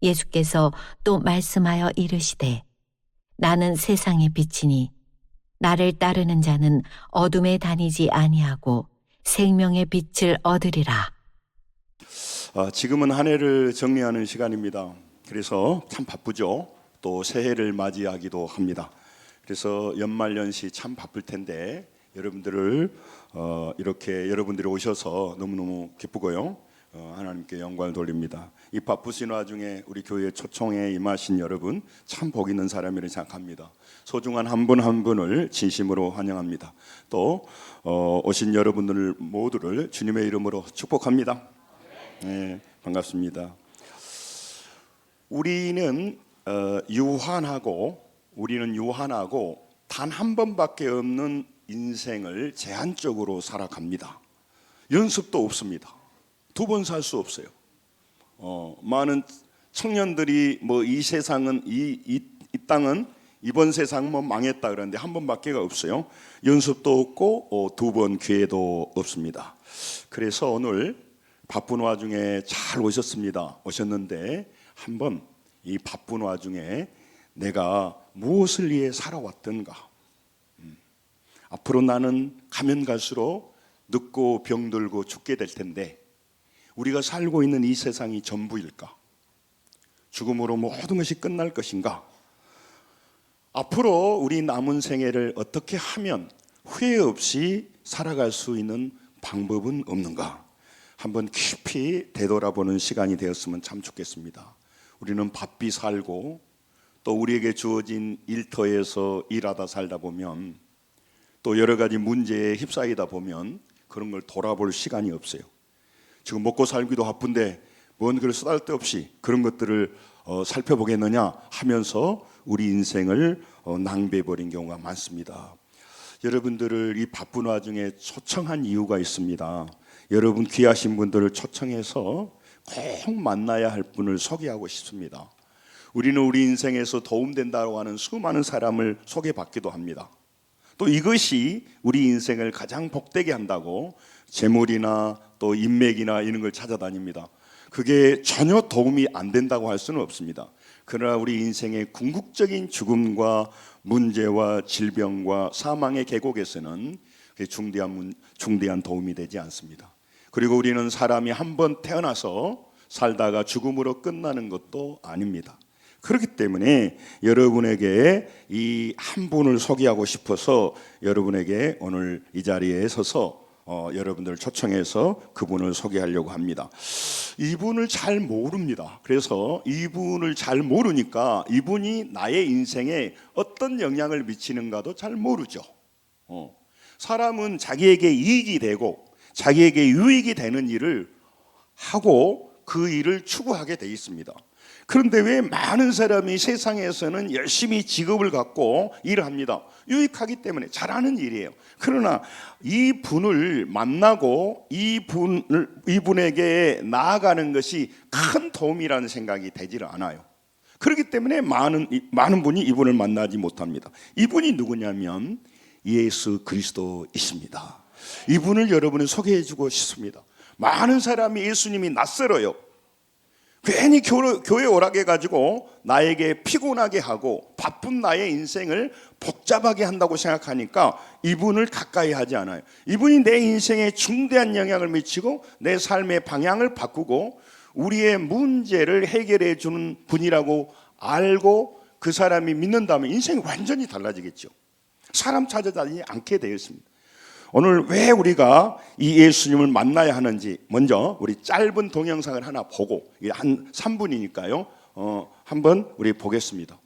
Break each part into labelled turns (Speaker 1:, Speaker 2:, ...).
Speaker 1: 예수께서 또 말씀하여 이르시되 나는 세상의 빛이니 나를 따르는 자는 어둠에 다니지 아니하고 생명의 빛을 얻으리라.
Speaker 2: 지금은 한 해를 정리하는 시간입니다. 그래서 참 바쁘죠. 또 새해를 맞이하기도 합니다. 그래서 연말연시 참 바쁠 텐데 여러분들을 이렇게 여러분들이 오셔서 너무너무 기쁘고요. 하나님께 영광을 돌립니다. 이 바쁘신 와중에 우리 교회 초청에 임하신 여러분 참 복 있는 사람이라고 생각합니다. 소중한 한 분 한 분을 진심으로 환영합니다. 또 오신 여러분들 모두를 주님의 이름으로 축복합니다. 네, 반갑습니다. 우리는 유한하고 단 한 번밖에 없는 인생을 제한적으로 살아갑니다. 연습도 없습니다. 두 번 살 수 없어요. 많은 청년들이 이 세상은 이 땅은 이번 세상 망했다 그러는데 한 번밖에 없어요. 연습도 없고 두 번 기회도 없습니다. 그래서 오늘 바쁜 와중에 잘 오셨는데 한번 이 바쁜 와중에 내가 무엇을 위해 살아왔던가, 앞으로 나는 가면 갈수록 늙고 병들고 죽게 될 텐데 우리가 살고 있는 이 세상이 전부일까? 죽음으로 모든 것이 끝날 것인가? 앞으로 우리 남은 생애를 어떻게 하면 후회 없이 살아갈 수 있는 방법은 없는가? 한번 깊이 되돌아보는 시간이 되었으면 참 좋겠습니다. 우리는 바삐 살고 또 우리에게 주어진 일터에서 일하다 살다 보면 또 여러 가지 문제에 휩싸이다 보면 그런 걸 돌아볼 시간이 없어요. 지금 먹고 살기도 바쁜데 뭔 그럴 쓰잘데없이 그런 것들을 살펴보겠느냐 하면서 우리 인생을 낭비해버린 경우가 많습니다. 여러분들을 이 바쁜 와중에 초청한 이유가 있습니다. 여러분 귀하신 분들을 초청해서 꼭 만나야 할 분을 소개하고 싶습니다. 우리는 우리 인생에서 도움된다고 하는 수많은 사람을 소개받기도 합니다. 또 이것이 우리 인생을 가장 복되게 한다고 재물이나 또 인맥이나 이런 걸 찾아다닙니다. 그게 전혀 도움이 안 된다고 할 수는 없습니다. 그러나 우리 인생의 궁극적인 죽음과 문제와 질병과 사망의 계곡에서는 중대한 도움이 되지 않습니다. 그리고 우리는 사람이 한 번 태어나서 살다가 죽음으로 끝나는 것도 아닙니다. 그렇기 때문에 여러분에게 이 한 분을 소개하고 싶어서 여러분에게 오늘 이 자리에 서서 여러분들을 초청해서 그분을 소개하려고 합니다. 이분을 잘 모릅니다. 그래서 이분을 잘 모르니까 이분이 나의 인생에 어떤 영향을 미치는가도 잘 모르죠. 사람은 자기에게 이익이 되고 자기에게 유익이 되는 일을 하고 그 일을 추구하게 돼 있습니다. 그런데 왜 많은 사람이 세상에서는 열심히 직업을 갖고 일을 합니다. 유익하기 때문에 잘하는 일이에요. 그러나 이분을 만나고 이분에게 나아가는 것이 큰 도움이라는 생각이 되지를 않아요. 그렇기 때문에 많은 분이 이분을 만나지 못합니다. 이분이 누구냐면 예수 그리스도이십니다. 이분을 여러분은 소개해주고 싶습니다. 많은 사람이 예수님이 낯설어요. 괜히 교회 오라게 해가지고 나에게 피곤하게 하고 바쁜 나의 인생을 복잡하게 한다고 생각하니까 이분을 가까이 하지 않아요. 이분이 내 인생에 중대한 영향을 미치고 내 삶의 방향을 바꾸고 우리의 문제를 해결해 주는 분이라고 알고 그 사람이 믿는다면 인생이 완전히 달라지겠죠. 사람 찾아다니지 않게 되어 있습니다. 오늘 왜 우리가 이 예수님을 만나야 하는지 먼저 우리 짧은 동영상을 하나 보고 한 3분이니까요. 한번 우리 보겠습니다.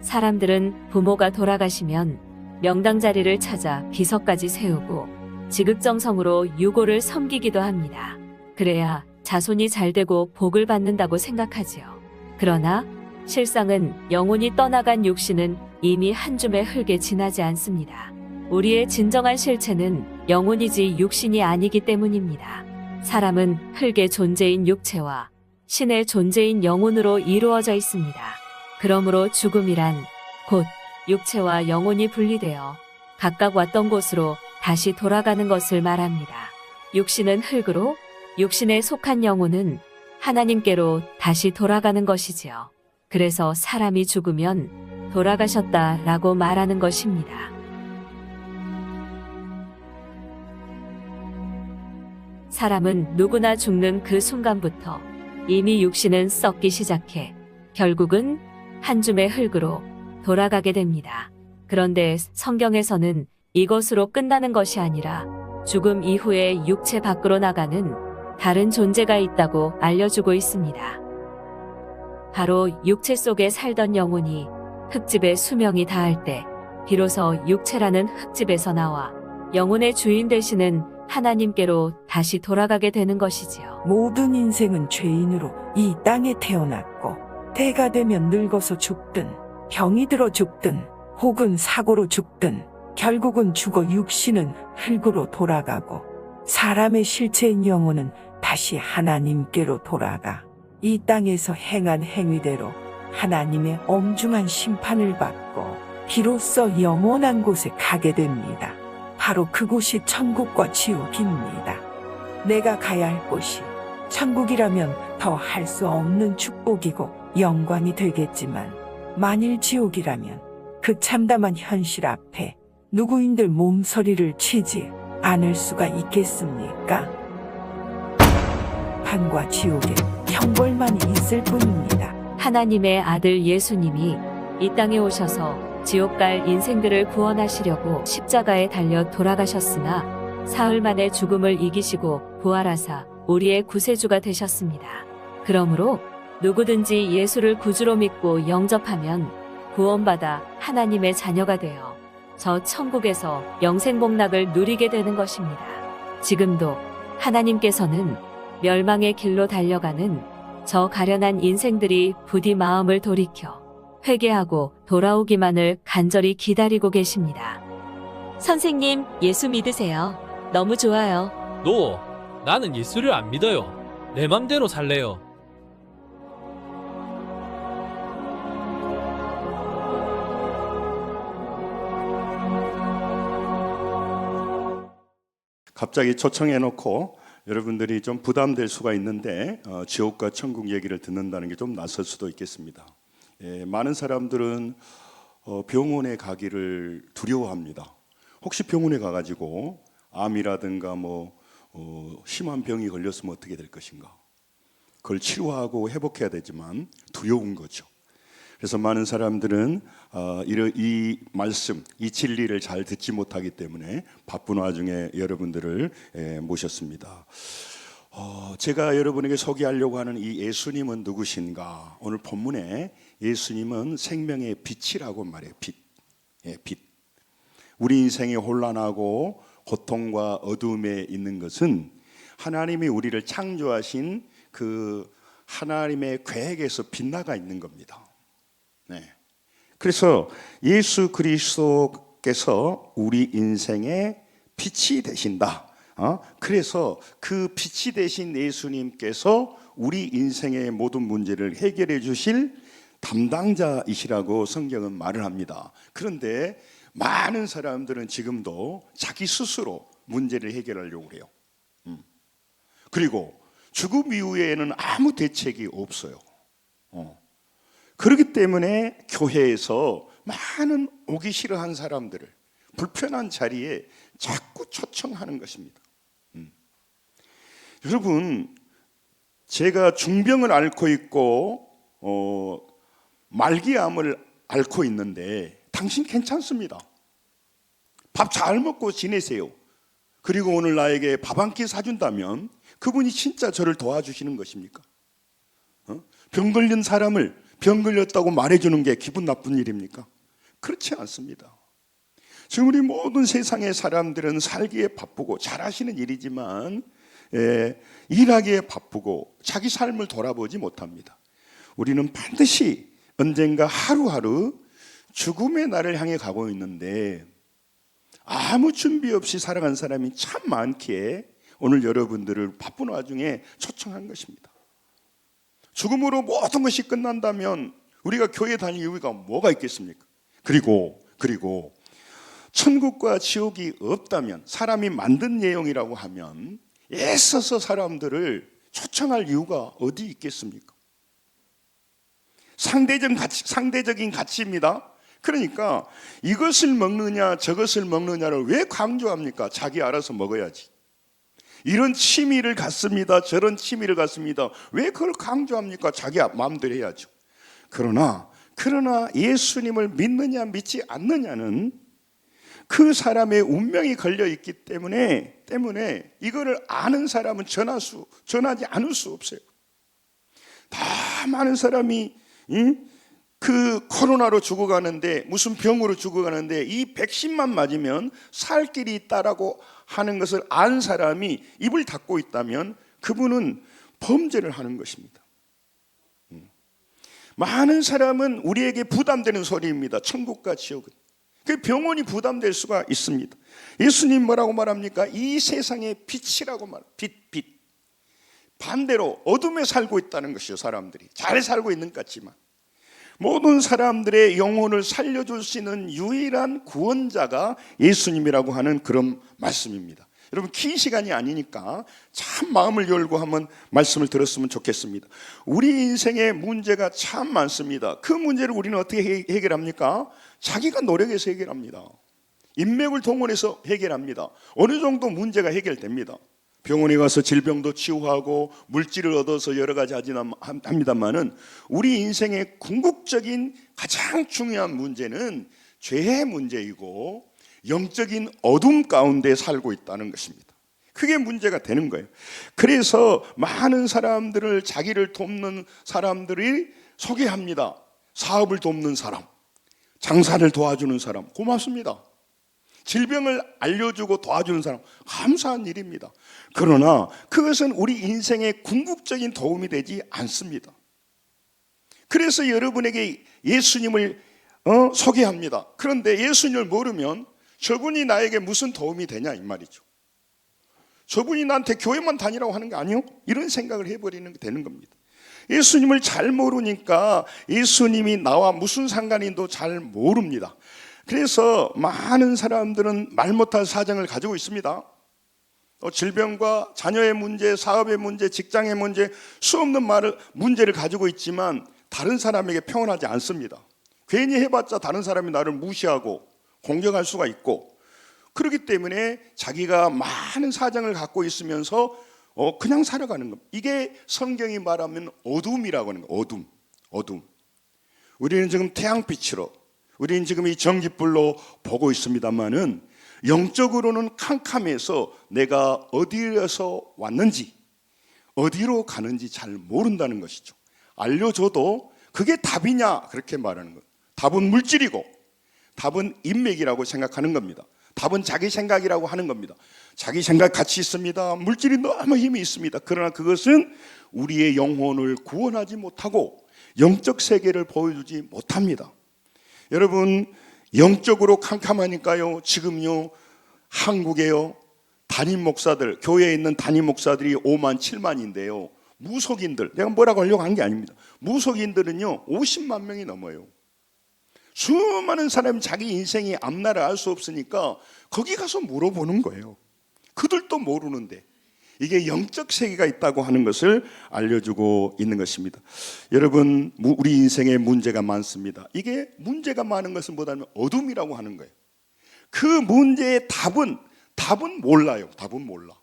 Speaker 3: 사람들은 부모가 돌아가시면 명당 자리를 찾아 비서까지 세우고 지극정성으로 유고를 섬기기도 합니다. 그래야 자손이 잘되고 복을 받는다고 생각하지요. 그러나 실상은 영혼이 떠나간 육신은 이미 한 줌의 흙에 지나지 않습니다. 우리의 진정한 실체는 영혼이지 육신이 아니기 때문입니다. 사람은 흙의 존재인 육체와 신의 존재인 영혼으로 이루어져 있습니다. 그러므로 죽음이란 곧 육체와 영혼이 분리되어 각각 왔던 곳으로 다시 돌아가는 것을 말합니다. 육신은 흙으로, 육신에 속한 영혼은 하나님께로 다시 돌아가는 것이지요. 그래서 사람이 죽으면 돌아가셨다라고 말하는 것입니다. 사람은 누구나 죽는 그 순간부터 이미 육신은 썩기 시작해 결국은 한 줌의 흙으로 돌아가게 됩니다. 그런데 성경에서는 이것으로 끝나는 것이 아니라 죽음 이후에 육체 밖으로 나가는 다른 존재가 있다고 알려주고 있습니다. 바로 육체 속에 살던 영혼이 흙집의 수명이 다할 때 비로소 육체라는 흙집에서 나와 영혼의 주인 되시는 하나님께로 다시 돌아가게 되는 것이지요.
Speaker 4: 모든 인생은 죄인으로 이 땅에 태어났고 때가 되면 늙어서 죽든 병이 들어 죽든 혹은 사고로 죽든 결국은 죽어 육신은 흙으로 돌아가고 사람의 실체인 영혼은 다시 하나님께로 돌아가 이 땅에서 행한 행위대로 하나님의 엄중한 심판을 받고 비로소 영원한 곳에 가게 됩니다. 바로 그곳이 천국과 지옥입니다. 내가 가야 할 곳이 천국이라면 더 할 수 없는 축복이고 영광이 되겠지만 만일 지옥이라면 그 참담한 현실 앞에 누구인들 몸서리를 치지 않을 수가 있겠습니까? 판과 지옥에 형벌만이 있을 뿐입니다.
Speaker 3: 하나님의 아들 예수님이 이 땅에 오셔서 지옥 갈 인생들을 구원하시려고 십자가에 달려 돌아가셨으나 사흘 만에 죽음을 이기시고 부활하사 우리의 구세주가 되셨습니다. 그러므로 누구든지 예수를 구주로 믿고 영접하면 구원받아 하나님의 자녀가 되어 저 천국에서 영생복락을 누리게 되는 것입니다. 지금도 하나님께서는 멸망의 길로 달려가는 저 가련한 인생들이 부디 마음을 돌이켜 회개하고 돌아오기만을 간절히 기다리고 계십니다. 선생님, 예수 믿으세요. 너무 좋아요.
Speaker 5: 노, 나는 예수를 안 믿어요. 내 맘대로 살래요.
Speaker 2: 갑자기 초청해놓고 여러분들이 좀 부담될 수가 있는데 지옥과 천국 얘기를 듣는다는 게 좀 낯설 수도 있겠습니다. 많은 사람들은 병원에 가기를 두려워합니다. 혹시 병원에 가가지고 암이라든가 심한 병이 걸렸으면 어떻게 될 것인가? 그걸 치료하고 회복해야 되지만 두려운 거죠. 그래서 많은 사람들은 이 말씀, 이 진리를 잘 듣지 못하기 때문에 바쁜 와중에 여러분들을 모셨습니다. 제가 여러분에게 소개하려고 하는 이 예수님은 누구신가? 오늘 본문에 예수님은 생명의 빛이라고 말해요. 빛. 빛. 우리 인생이 혼란하고 고통과 어두움에 있는 것은 하나님이 우리를 창조하신 그 하나님의 계획에서 빛나가 있는 겁니다. 네. 그래서 예수 그리스도께서 우리 인생의 빛이 되신다. 그래서 그 빛이 되신 예수님께서 우리 인생의 모든 문제를 해결해 주실 담당자이시라고 성경은 말을 합니다. 그런데 많은 사람들은 지금도 자기 스스로 문제를 해결하려고 해요. 그리고 죽음 이후에는 아무 대책이 없어요. 그렇기 때문에 교회에서 많은 오기 싫어한 사람들을 불편한 자리에 자꾸 초청하는 것입니다. 여러분, 제가 중병을 앓고 있고 말기암을 앓고 있는데 당신 괜찮습니다. 밥 잘 먹고 지내세요. 그리고 오늘 나에게 밥 한 끼 사준다면 그분이 진짜 저를 도와주시는 것입니까? 병 걸린 사람을 병 걸렸다고 말해주는 게 기분 나쁜 일입니까? 그렇지 않습니다. 지금 우리 모든 세상의 사람들은 살기에 바쁘고 잘하시는 일이지만 일하기에 바쁘고 자기 삶을 돌아보지 못합니다. 우리는 반드시 언젠가 하루하루 죽음의 날을 향해 가고 있는데 아무 준비 없이 살아간 사람이 참 많기에 오늘 여러분들을 바쁜 와중에 초청한 것입니다. 죽음으로 모든 것이 끝난다면 우리가 교회 다닐 이유가 뭐가 있겠습니까? 그리고 천국과 지옥이 없다면, 사람이 만든 내용이라고 하면 애써서 사람들을 초청할 이유가 어디 있겠습니까? 상대적인 가치입니다. 그러니까 이것을 먹느냐 저것을 먹느냐를 왜 강조합니까? 자기 알아서 먹어야지. 이런 취미를 갖습니다, 저런 취미를 갖습니다. 왜 그걸 강조합니까? 자기 마음대로 해야죠. 그러나 예수님을 믿느냐 믿지 않느냐는 그 사람의 운명이 걸려 있기 때문에 이거를 아는 사람은 전하지 않을 수 없어요. 다 많은 사람이 그 코로나로 죽어가는데, 무슨 병으로 죽어가는데 이 백신만 맞으면 살 길이 있다라고 하는 것을 안 사람이 입을 닫고 있다면 그분은 범죄를 하는 것입니다. 많은 사람은 우리에게 부담되는 소리입니다. 천국과 지옥은. 그 병원이 부담될 수가 있습니다. 예수님 뭐라고 말합니까? 이 세상의 빛이라고 빛. 반대로 어둠에 살고 있다는 것이요. 사람들이 잘 살고 있는 것 같지만 모든 사람들의 영혼을 살려줄 수 있는 유일한 구원자가 예수님이라고 하는 그런 말씀입니다. 여러분, 긴 시간이 아니니까 참 마음을 열고 한번 말씀을 들었으면 좋겠습니다. 우리 인생에 문제가 참 많습니다. 그 문제를 우리는 어떻게 해결합니까? 자기가 노력해서 해결합니다. 인맥을 동원해서 해결합니다. 어느 정도 문제가 해결됩니다. 병원에 가서 질병도 치유하고 물질을 얻어서 여러 가지 합니다만은 우리 인생의 궁극적인 가장 중요한 문제는 죄의 문제이고 영적인 어둠 가운데 살고 있다는 것입니다. 그게 문제가 되는 거예요. 그래서 많은 사람들을, 자기를 돕는 사람들이 소개합니다. 사업을 돕는 사람, 장사를 도와주는 사람, 고맙습니다. 질병을 알려주고 도와주는 사람, 감사한 일입니다. 그러나 그것은 우리 인생의 궁극적인 도움이 되지 않습니다. 그래서 여러분에게 예수님을 소개합니다. 그런데 예수님을 모르면 저분이 나에게 무슨 도움이 되냐 이 말이죠. 저분이 나한테 교회만 다니라고 하는 게 아니요? 이런 생각을 해버리는 게 되는 겁니다. 예수님을 잘 모르니까 예수님이 나와 무슨 상관인도 잘 모릅니다. 그래서 많은 사람들은 말 못할 사정을 가지고 있습니다. 질병과 자녀의 문제, 사업의 문제, 직장의 문제, 수없는 문제를 가지고 있지만 다른 사람에게 평온하지 않습니다. 괜히 해봤자 다른 사람이 나를 무시하고 공격할 수가 있고, 그렇기 때문에 자기가 많은 사정을 갖고 있으면서 그냥 살아가는 겁니다. 이게 성경이 말하면 어둠이라고 하는 거예요. 어둠. 우리는 지금 태양빛으로, 우리는 지금 이 전깃불로 보고 있습니다만은 영적으로는 캄캄해서 내가 어디에서 왔는지 어디로 가는지 잘 모른다는 것이죠. 알려줘도 그게 답이냐 그렇게 말하는 거예요. 답은 물질이고 답은 인맥이라고 생각하는 겁니다. 답은 자기 생각이라고 하는 겁니다. 자기 생각 가치 있습니다. 물질이 너무 힘이 있습니다. 그러나 그것은 우리의 영혼을 구원하지 못하고 영적 세계를 보여주지 못합니다. 여러분, 영적으로 캄캄하니까요, 지금요 한국에요 담임 목사들, 교회에 있는 담임 목사들이 5만 7만인데요 무속인들, 내가 뭐라고 하려고 한 게 아닙니다. 무속인들은요 50만 명이 넘어요. 수많은 사람이 자기 인생이 앞날을 알 수 없으니까 거기 가서 물어보는 거예요. 그들도 모르는데 이게 영적 세계가 있다고 하는 것을 알려주고 있는 것입니다. 여러분, 우리 인생에 문제가 많습니다. 이게 문제가 많은 것은 뭐냐면 어둠이라고 하는 거예요. 그 문제의 답은 몰라요. 답은 몰라.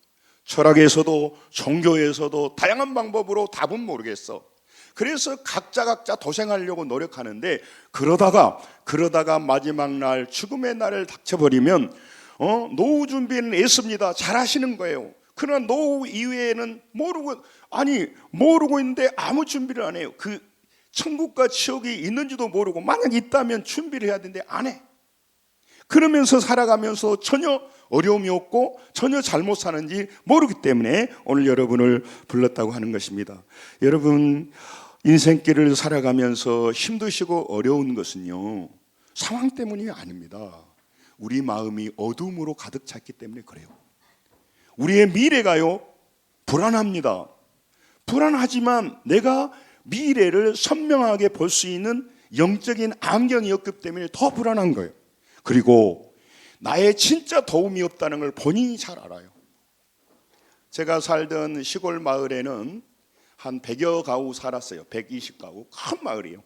Speaker 2: 철학에서도 종교에서도 다양한 방법으로 답은 모르겠어. 그래서 각자 도생하려고 노력하는데 그러다가 마지막 날, 죽음의 날을 닥쳐버리면 노후 준비는 애씁니다. 잘 하시는 거예요. 그러나 노후 이후에는 모르고 있는데 아무 준비를 안 해요. 그 천국과 지옥이 있는지도 모르고, 만약 있다면 준비를 해야 되는데 안 해. 그러면서 살아가면서 전혀 어려움이 없고 전혀 잘못 사는지 모르기 때문에 오늘 여러분을 불렀다고 하는 것입니다. 여러분, 인생길을 살아가면서 힘드시고 어려운 것은요 상황 때문이 아닙니다. 우리 마음이 어둠으로 가득 찼기 때문에 그래요. 우리의 미래가요 불안합니다. 불안하지만 내가 미래를 선명하게 볼 수 있는 영적인 안경이 없기 때문에 더 불안한 거예요. 그리고 나의 진짜 도움이 없다는 걸 본인이 잘 알아요. 제가 살던 시골 마을에는 한 100여 가구 살았어요. 120가구, 큰 마을이에요.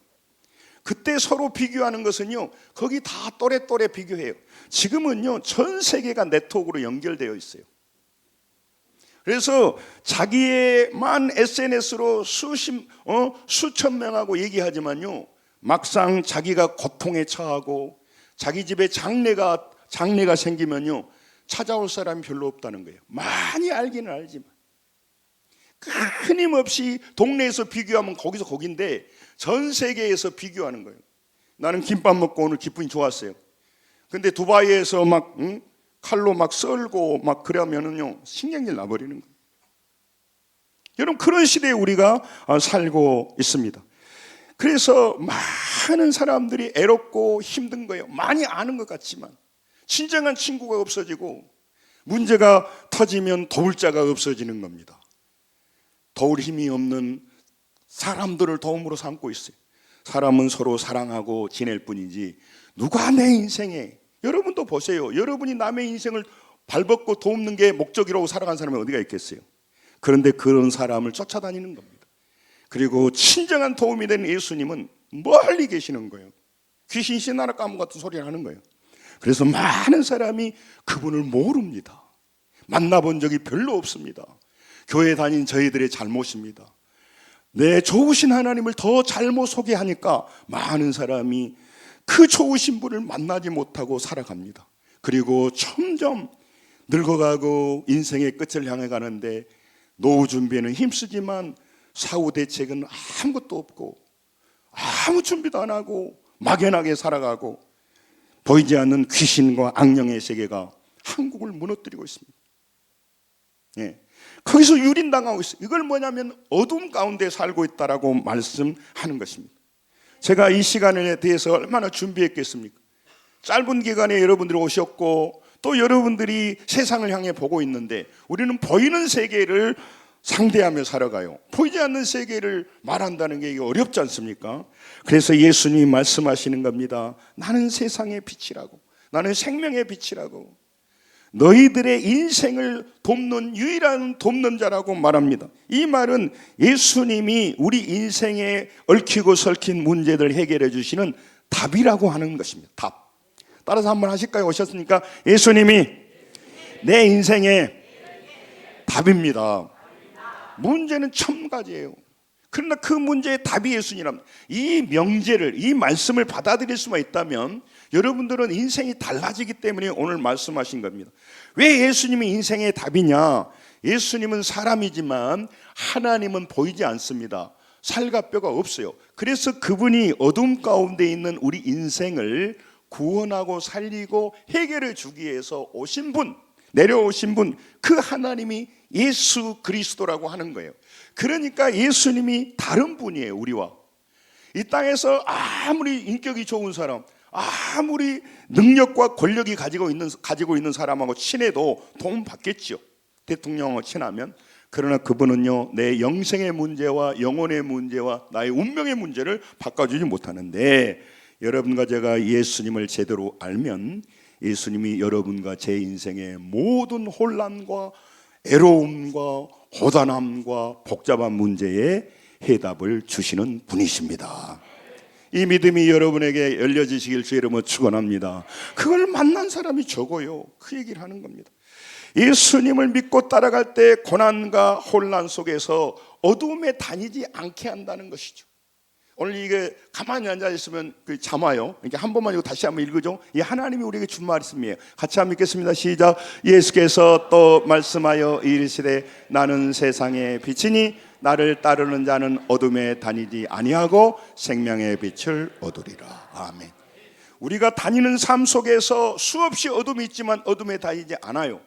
Speaker 2: 그때 서로 비교하는 것은요, 거기 다 또래 비교해요. 지금은요, 전 세계가 네트워크로 연결되어 있어요. 그래서 자기의만 SNS로 수천 명하고 얘기하지만요, 막상 자기가 고통에 처하고 자기 집에 장례가 생기면요, 찾아올 사람이 별로 없다는 거예요. 많이 알기는 알지만 끊임없이 동네에서 비교하면 거기서 거긴데 전 세계에서 비교하는 거예요. 나는 김밥 먹고 오늘 기분이 좋았어요. 근데 두바이에서 막 칼로 막 썰고 막 그러면은요, 신경질 나버리는 거예요. 여러분, 그런 시대에 우리가 살고 있습니다. 그래서 많은 사람들이 애롭고 힘든 거예요. 많이 아는 것 같지만 진정한 친구가 없어지고 문제가 터지면 도울 자가 없어지는 겁니다. 도울 힘이 없는 사람들을 도움으로 삼고 있어요. 사람은 서로 사랑하고 지낼 뿐이지 누가 내 인생에, 여러분도 보세요. 여러분이 남의 인생을 발벗고 돕는 게 목적이라고 살아간 사람이 어디가 있겠어요? 그런데 그런 사람을 쫓아다니는 겁니다. 그리고 친정한 도움이 되는 예수님은 멀리 계시는 거예요. 귀신 신나라 까문 같은 소리를 하는 거예요. 그래서 많은 사람이 그분을 모릅니다. 만나본 적이 별로 없습니다. 교회 다닌 저희들의 잘못입니다. 내 좋으신 하나님을 더 잘못 소개하니까 많은 사람이 그 좋으신 분을 만나지 못하고 살아갑니다. 그리고 점점 늙어가고 인생의 끝을 향해 가는데 노후 준비에는 힘쓰지만 사후 대책은 아무것도 없고 아무 준비도 안 하고 막연하게 살아가고 보이지 않는 귀신과 악령의 세계가 한국을 무너뜨리고 있습니다. 예. 거기서 유린당하고 있어요. 이걸 뭐냐면 어둠 가운데 살고 있다라고 말씀하는 것입니다. 제가 이 시간에 대해서 얼마나 준비했겠습니까? 짧은 기간에 여러분들이 오셨고 또 여러분들이 세상을 향해 보고 있는데 우리는 보이는 세계를 상대하며 살아가요. 보이지 않는 세계를 말한다는 게 이게 어렵지 않습니까? 그래서 예수님이 말씀하시는 겁니다. 나는 세상의 빛이라고, 나는 생명의 빛이라고, 너희들의 인생을 돕는 유일한 돕는 자라고 말합니다. 이 말은 예수님이 우리 인생에 얽히고 설킨 문제들 해결해 주시는 답이라고 하는 것입니다. 답. 따라서 한번 하실까요? 오셨으니까 예수님이 내 인생의 답입니다. 문제는 천 가지예요. 그러나 그 문제의 답이 예수님이랍니다. 이 명제를, 이 말씀을 받아들일 수만 있다면 여러분들은 인생이 달라지기 때문에 오늘 말씀하신 겁니다. 왜 예수님이 인생의 답이냐? 예수님은 사람이지만 하나님은 보이지 않습니다. 살과 뼈가 없어요. 그래서 그분이 어둠 가운데 있는 우리 인생을 구원하고 살리고 해결해 주기 위해서 오신 분, 내려오신 분, 그 하나님이 예수 그리스도라고 하는 거예요. 그러니까 예수님이 다른 분이에요. 우리와 이 땅에서 아무리 인격이 좋은 사람, 아무리 능력과 권력이 가지고 있는 사람하고 친해도 도움 받겠죠. 대통령하고 친하면. 그러나 그분은요, 내 영생의 문제와 영혼의 문제와 나의 운명의 문제를 바꿔주지 못하는데, 여러분과 제가 예수님을 제대로 알면 예수님이 여러분과 제 인생의 모든 혼란과 애로움과 고단함과 복잡한 문제에 해답을 주시는 분이십니다. 이 믿음이 여러분에게 열려지시길 주의 이름으로 축원합니다. 그걸 만난 사람이 적어요. 그 얘기를 하는 겁니다. 예수님을 믿고 따라갈 때 고난과 혼란 속에서 어두움에 다니지 않게 한다는 것이죠. 오늘 이게 가만히 앉아 있으면 잠와요. 이렇게 한 번만 이거 다시 한번 읽으죠. 이 하나님이 우리에게 준 말씀이에요. 같이 한번 읽겠습니다. 시작. 예수께서 또 말씀하여 이르시되 나는 세상의 빛이니 나를 따르는 자는 어둠에 다니지 아니하고 생명의 빛을 얻으리라. 아멘. 우리가 다니는 삶 속에서 수없이 어둠이 있지만 어둠에 다니지 않아요.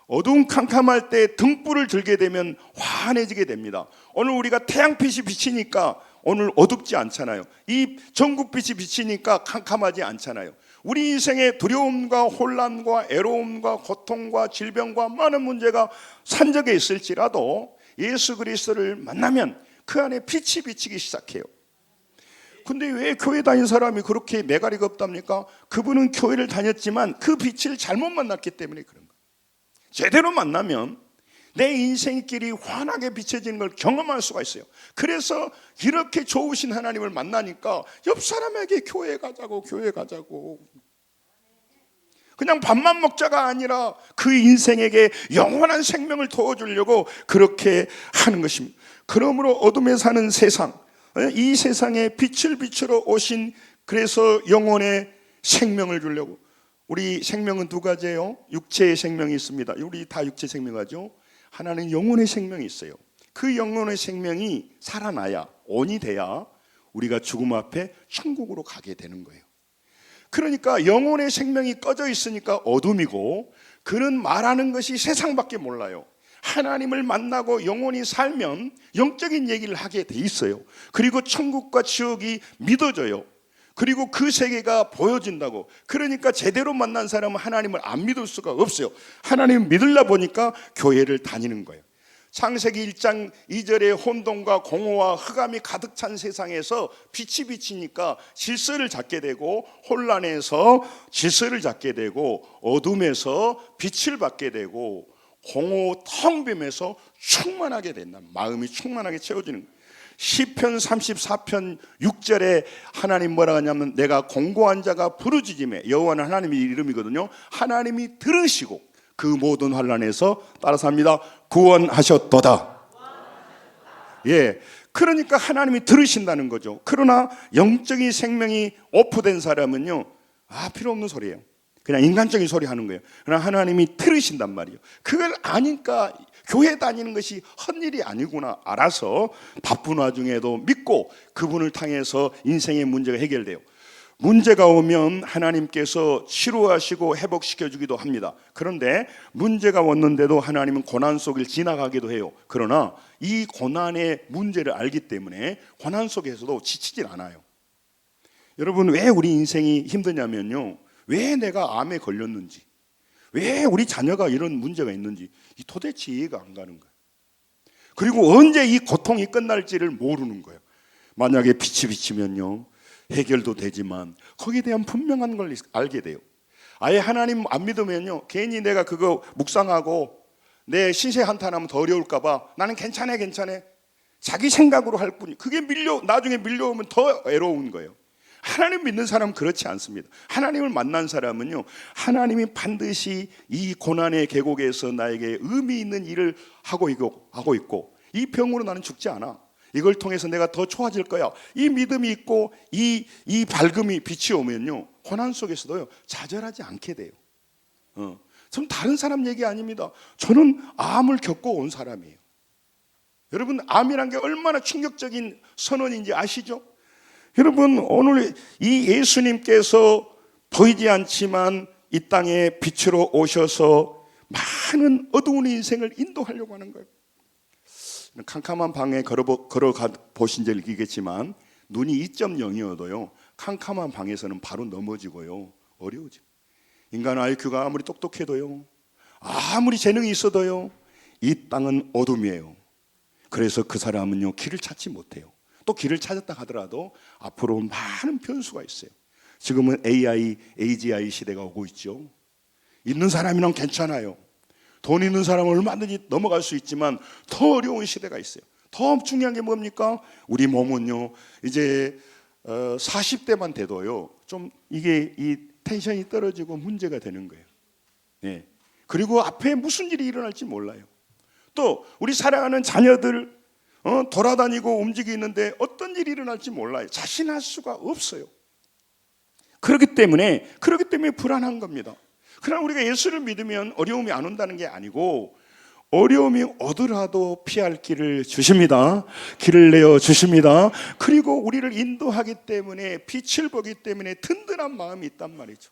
Speaker 2: 어두운 캄캄할 때 등불을 들게 되면 환해지게 됩니다. 오늘 우리가 태양빛이 비치니까 오늘 어둡지 않잖아요. 이 전국빛이 비치니까 캄캄하지 않잖아요. 우리 인생의 두려움과 혼란과 애로움과 고통과 질병과 많은 문제가 산적해 있을지라도 예수 그리스도를 만나면 그 안에 빛이 비치기 시작해요. 근데 왜 교회 다닌 사람이 그렇게 매가리가 없답니까? 그분은 교회를 다녔지만 그 빛을 잘못 만났기 때문에 그런 거예요. 제대로 만나면 내 인생길이 환하게 비춰지는 걸 경험할 수가 있어요. 그래서 이렇게 좋으신 하나님을 만나니까 옆 사람에게 교회 가자고, 교회 가자고. 그냥 밥만 먹자가 아니라 그 인생에게 영원한 생명을 도와주려고 그렇게 하는 것입니다. 그러므로 어둠에 사는 세상, 이 세상에 빛을 비추러 오신, 그래서 영혼의 생명을 주려고. 우리 생명은 두 가지예요. 육체의 생명이 있습니다. 우리 다 육체 생명하죠. 하나는 영혼의 생명이 있어요. 그 영혼의 생명이 살아나야, 온이 돼야 우리가 죽음 앞에 천국으로 가게 되는 거예요. 그러니까 영혼의 생명이 꺼져 있으니까 어둠이고, 그는 말하는 것이 세상밖에 몰라요. 하나님을 만나고 영혼이 살면 영적인 얘기를 하게 돼 있어요. 그리고 천국과 지옥이 믿어져요. 그리고 그 세계가 보여진다고. 그러니까 제대로 만난 사람은 하나님을 안 믿을 수가 없어요. 하나님을 믿으려 보니까 교회를 다니는 거예요. 창세기 1장 2절에 혼돈과 공허와 흑암이 가득 찬 세상에서 빛이 비치니까 질서를 잡게 되고, 혼란에서 질서를 잡게 되고, 어둠에서 빛을 받게 되고, 공허 텅 빔에서 충만하게 된다. 마음이 충만하게 채워지는 거예요. 시편 34편 6절에 하나님 뭐라 하냐면, 내가 공고한 자가 부르짖음에, 여호와는 하나님의 이름이거든요. 하나님이 들으시고 그 모든 환난에서 따라서 합니다. 구원하셨도다. 예, 그러니까 하나님이 들으신다는 거죠. 그러나 영적인 생명이 오프된 사람은요, 필요 없는 소리예요. 그냥 인간적인 소리 하는 거예요. 그러나 하나님이 들으신단 말이에요. 그걸 아니까 교회 다니는 것이 헛일이 아니구나 알아서 바쁜 와중에도 믿고 그분을 통해서 인생의 문제가 해결돼요. 문제가 오면 하나님께서 치료하시고 회복시켜주기도 합니다. 그런데 문제가 왔는데도 하나님은 고난 속을 지나가기도 해요. 그러나 이 고난의 문제를 알기 때문에 고난 속에서도 지치질 않아요. 여러분, 왜 우리 인생이 힘드냐면요, 왜 내가 암에 걸렸는지, 왜 우리 자녀가 이런 문제가 있는지 도대체 이해가 안 가는 거예요. 그리고 언제 이 고통이 끝날지를 모르는 거예요. 만약에 빛이 비치면요, 해결도 되지만 거기에 대한 분명한 걸 알게 돼요. 아예 하나님 안 믿으면요, 괜히 내가 그거 묵상하고 내 신세 한탄하면 더 어려울까 봐 나는 괜찮아 자기 생각으로 할 뿐이, 그게 나중에 밀려오면 더 외로운 거예요. 하나님 믿는 사람은 그렇지 않습니다. 하나님을 만난 사람은요, 하나님이 반드시 이 고난의 계곡에서 나에게 의미 있는 일을 하고 있고, 이 병으로 나는 죽지 않아, 이걸 통해서 내가 더 좋아질 거야, 이 믿음이 있고 이 밝음이 빛이 오면요, 고난 속에서도요 좌절하지 않게 돼요. 저는 다른 사람 얘기 아닙니다. 저는 암을 겪고 온 사람이에요. 여러분, 암이란 게 얼마나 충격적인 선언인지 아시죠? 여러분, 오늘 이 예수님께서 보이지 않지만 이 땅에 빛으로 오셔서 많은 어두운 인생을 인도하려고 하는 거예요. 캄캄한 방에 걸어가 보신 적 있겠지만 눈이 2.0이어도요 캄캄한 방에서는 바로 넘어지고요 어려워져. 인간 IQ가 아무리 똑똑해도요, 아무리 재능이 있어도요, 이 땅은 어둠이에요. 그래서 그 사람은요 길을 찾지 못해요. 또 길을 찾았다 하더라도 앞으로 많은 변수가 있어요. 지금은 AI, AGI 시대가 오고 있죠. 있는 사람이랑 괜찮아요. 돈 있는 사람은 얼마든지 넘어갈 수 있지만 더 어려운 시대가 있어요. 더 중요한 게 뭡니까? 우리 몸은요 이제 40대만 돼도요 좀 이게 이 텐션이 떨어지고 문제가 되는 거예요. 예. 그리고 앞에 무슨 일이 일어날지 몰라요. 또 우리 사랑하는 자녀들 돌아다니고 움직이는데 어떤 일이 일어날지 몰라요. 자신할 수가 없어요. 그렇기 때문에 불안한 겁니다. 그러나 우리가 예수를 믿으면 어려움이 안 온다는 게 아니고, 어려움이 오더라도 피할 길을 주십니다. 길을 내어 주십니다. 그리고 우리를 인도하기 때문에, 빛을 보기 때문에 든든한 마음이 있단 말이죠.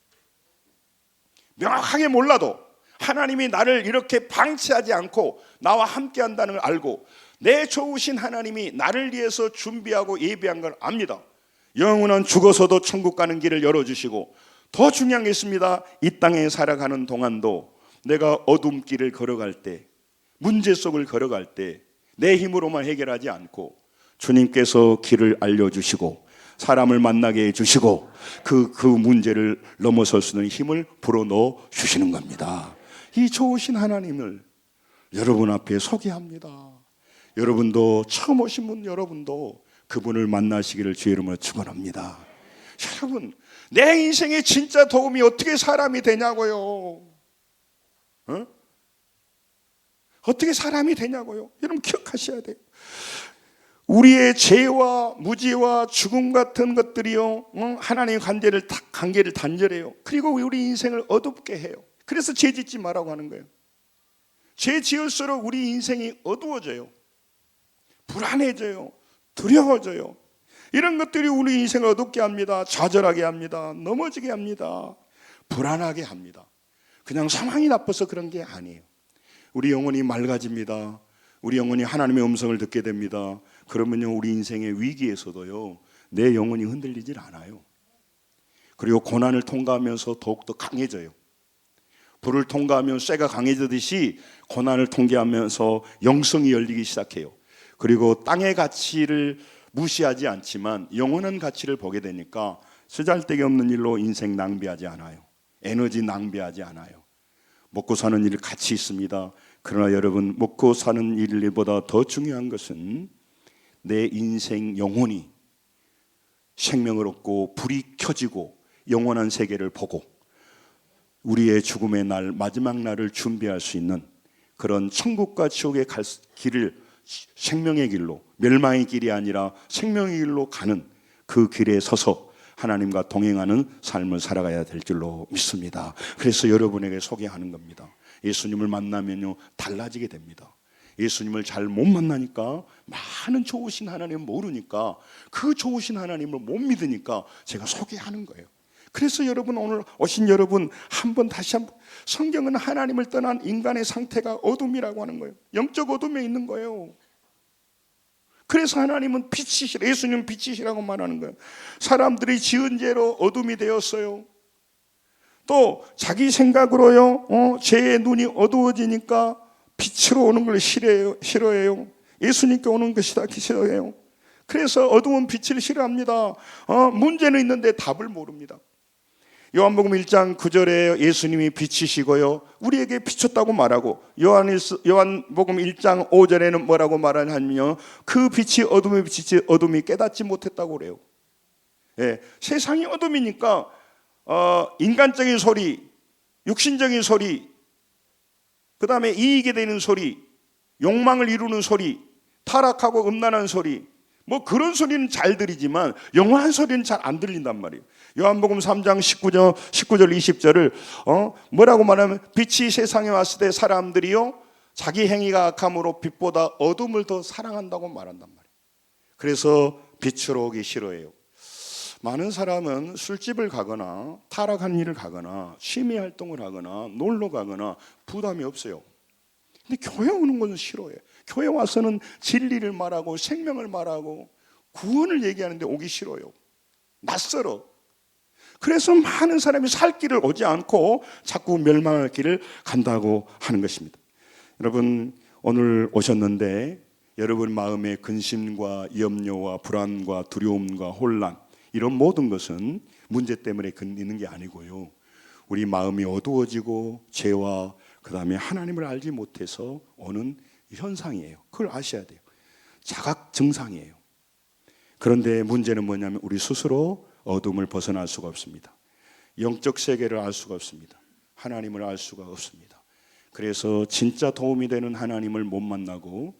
Speaker 2: 명확하게 몰라도 하나님이 나를 이렇게 방치하지 않고 나와 함께 한다는 걸 알고, 내 좋으신 하나님이 나를 위해서 준비하고 예비한 걸 압니다. 영원한 죽어서도 천국 가는 길을 열어주시고, 더 중요한 게 있습니다. 이 땅에 살아가는 동안도 내가 어둠 길을 걸어갈 때, 문제 속을 걸어갈 때 내 힘으로만 해결하지 않고 주님께서 길을 알려주시고 사람을 만나게 해주시고 그 문제를 넘어설 수 있는 힘을 불어넣어 주시는 겁니다. 이 좋으신 하나님을 여러분 앞에 소개합니다. 여러분도 처음 오신 분 여러분도 그분을 만나시기를 주의 이름으로 축원합니다. 여러분, 내 인생에 진짜 도움이 어떻게 사람이 되냐고요? 어떻게 사람이 되냐고요? 여러분 기억하셔야 돼요. 우리의 죄와 무지와 죽음 같은 것들이요, 하나님의 관계를 단절해요. 그리고 우리 인생을 어둡게 해요. 그래서 죄 짓지 말라고 하는 거예요. 죄 지을수록 우리 인생이 어두워져요. 불안해져요. 두려워져요. 이런 것들이 우리 인생을 어둡게 합니다. 좌절하게 합니다. 넘어지게 합니다. 불안하게 합니다. 그냥 상황이 나빠서 그런 게 아니에요. 우리 영혼이 맑아집니다. 우리 영혼이 하나님의 음성을 듣게 됩니다. 그러면요, 우리 인생의 위기에서도요, 내 영혼이 흔들리질 않아요. 그리고 고난을 통과하면서 더욱더 강해져요. 불을 통과하면 쇠가 강해지듯이 고난을 통과하면서 영성이 열리기 시작해요. 그리고 땅의 가치를 무시하지 않지만 영원한 가치를 보게 되니까 쓰잘데기 없는 일로 인생 낭비하지 않아요. 에너지 낭비하지 않아요. 먹고 사는 일 가치 있습니다. 그러나 여러분, 먹고 사는 일보다 더 중요한 것은 내 인생 영혼이 생명을 얻고 불이 켜지고 영원한 세계를 보고 우리의 죽음의 날, 마지막 날을 준비할 수 있는 그런 천국과 지옥의 길을 생명의 길로, 멸망의 길이 아니라 생명의 길로 가는 그 길에 서서 하나님과 동행하는 삶을 살아가야 될 줄로 믿습니다. 그래서 여러분에게 소개하는 겁니다. 예수님을 만나면요, 달라지게 됩니다. 예수님을 잘 못 만나니까, 많은 좋으신 하나님을 모르니까, 그 좋으신 하나님을 못 믿으니까 제가 소개하는 거예요. 그래서 여러분, 오늘 오신 여러분, 다시 한번 성경은 하나님을 떠난 인간의 상태가 어둠이라고 하는 거예요. 영적 어둠에 있는 거예요. 그래서 하나님은 빛이시라, 예수님은 빛이시라고 말하는 거예요. 사람들이 지은 죄로 어둠이 되었어요. 또 자기 생각으로요, 죄의 눈이 어두워지니까 빛으로 오는 걸 싫어해요. 예수님께 오는 것이 다 싫어해요. 그래서 어두운 빛을 싫어합니다. 문제는 있는데 답을 모릅니다. 요한복음 1장 9절에 예수님이 빛이시고요, 우리에게 비쳤다고 말하고, 요한복음 1장 5절에는 뭐라고 말하냐면요, 그 빛이 어둠의 빛이 어둠이 깨닫지 못했다고 그래요. 예, 세상이 어둠이니까 인간적인 소리, 육신적인 소리, 그 다음에 이익이 되는 소리, 욕망을 이루는 소리, 타락하고 음란한 소리, 뭐 그런 소리는 잘 들리지만 영원한 소리는 잘 안 들린단 말이에요. 요한복음 3장 19절 20절을 뭐라고 말하면, 빛이 세상에 왔을 때 사람들이요, 자기 행위가 악함으로 빛보다 어둠을 더 사랑한다고 말한단 말이에요. 그래서 빛으로 오기 싫어해요. 많은 사람은 술집을 가거나 타락한 일을 가거나 취미 활동을 하거나 놀러 가거나 부담이 없어요. 근데 교회 오는 것은 싫어해요. 교회 와서는 진리를 말하고 생명을 말하고 구원을 얘기하는데 오기 싫어요. 낯설어. 그래서 많은 사람이 살 길을 오지 않고 자꾸 멸망할 길을 간다고 하는 것입니다. 여러분, 오늘 오셨는데 여러분 마음의 근심과 염려와 불안과 두려움과 혼란, 이런 모든 것은 문제 때문에 있는 게 아니고요, 우리 마음이 어두워지고 죄와 그 다음에 하나님을 알지 못해서 오는 현상이에요. 그걸 아셔야 돼요. 자각 증상이에요. 그런데 문제는 뭐냐면 우리 스스로 어둠을 벗어날 수가 없습니다. 영적 세계를 알 수가 없습니다. 하나님을 알 수가 없습니다. 그래서 진짜 도움이 되는 하나님을 못 만나고,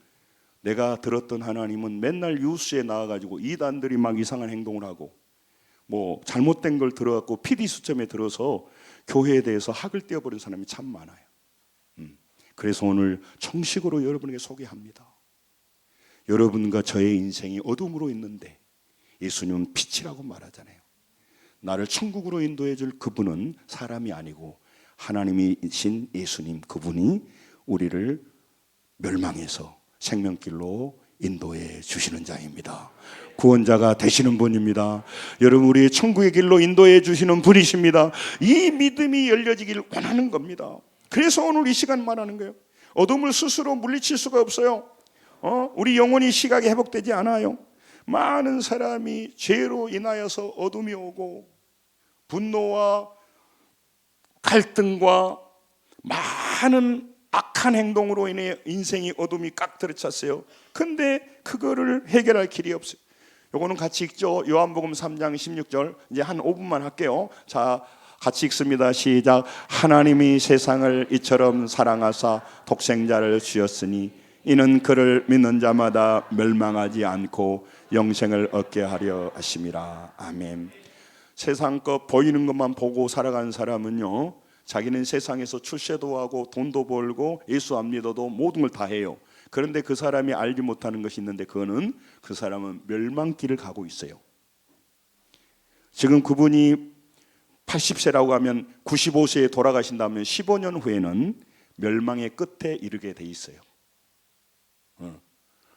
Speaker 2: 내가 들었던 하나님은 맨날 뉴스에 나와가지고 이단들이 막 이상한 행동을 하고 뭐 잘못된 걸 들어갖고 PD 수첩에 들어서 교회에 대해서 학을 떼어버린 사람이 참 많아요. 그래서 오늘 정식으로 여러분에게 소개합니다. 여러분과 저의 인생이 어둠으로 있는데 예수님은 빛이라고 말하잖아요. 나를 천국으로 인도해 줄 그분은 사람이 아니고 하나님이신 예수님, 그분이 우리를 멸망에서 생명길로 인도해 주시는 자입니다. 구원자가 되시는 분입니다. 여러분, 우리 천국의 길로 인도해 주시는 분이십니다. 이 믿음이 열려지기를 원하는 겁니다. 그래서 오늘 이 시간 말하는 거예요. 어둠을 스스로 물리칠 수가 없어요. 우리 영혼이 시각이 회복되지 않아요. 많은 사람이 죄로 인하여서 어둠이 오고 분노와 갈등과 많은 악한 행동으로 인해 인생이 어둠이 꽉 들어찼어요. 근데 그거를 해결할 길이 없어요. 요거는 같이 읽죠. 요한복음 3장 16절. 이제 한 5분만 할게요. 자, 같이 읽습니다. 시작. 하나님이 세상을 이처럼 사랑하사 독생자를 주었으니 이는 그를 믿는 자마다 멸망하지 않고 영생을 얻게 하려 하심이라. 아멘. 세상 것 보이는 것만 보고 살아가는 사람은요, 자기는 세상에서 출세도 하고 돈도 벌고 예수 안 믿어도 모든 걸 다 해요. 그런데 그 사람이 알지 못하는 것이 있는데 그 사람은 멸망길을 가고 있어요. 지금 그분이 80세라고 하면 95세에 돌아가신다면 15년 후에는 멸망의 끝에 이르게 돼 있어요.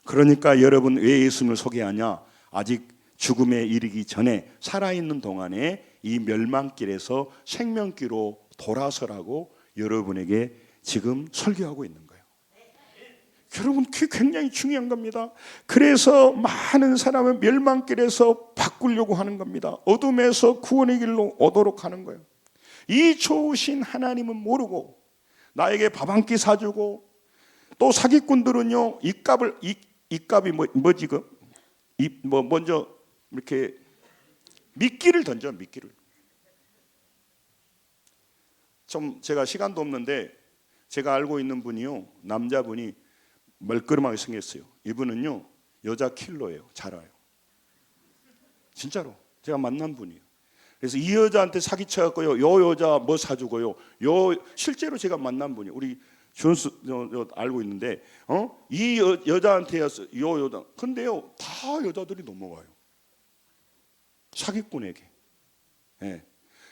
Speaker 2: 그러니까 여러분 왜 예수님을 소개하냐? 아직 죽음에 이르기 전에 살아있는 동안에 이 멸망길에서 생명길로 돌아서라고 여러분에게 지금 설교하고 있는 거예요. 여러분 그게 굉장히 중요한 겁니다. 그래서 많은 사람은 멸망길에서 바꾸려고 하는 겁니다. 어둠에서 구원의 길로 오도록 하는 거예요. 이 좋으신 하나님은 모르고 나에게 밥 한 끼 사주고, 또 사기꾼들은요 이값이 뭐지 먼저 이렇게 미끼를 던져. 미끼를 좀 제가 시간도 없는데 제가 알고 있는 분이요, 남자분이 멀끄름하게 생겼어요. 이분은요 여자 킬러예요. 잘 알아요. 진짜로 제가 만난 분이에요. 그래서 이 여자한테 사기쳐갖고요, 요 여자 뭐 사주고요, 실제로 제가 만난 분이에요. 우리 준수 알고 있는데 이 여자한테였어요. 요 여자. 근데요 다 여자들이 넘어가요. 사기꾼에게. 네.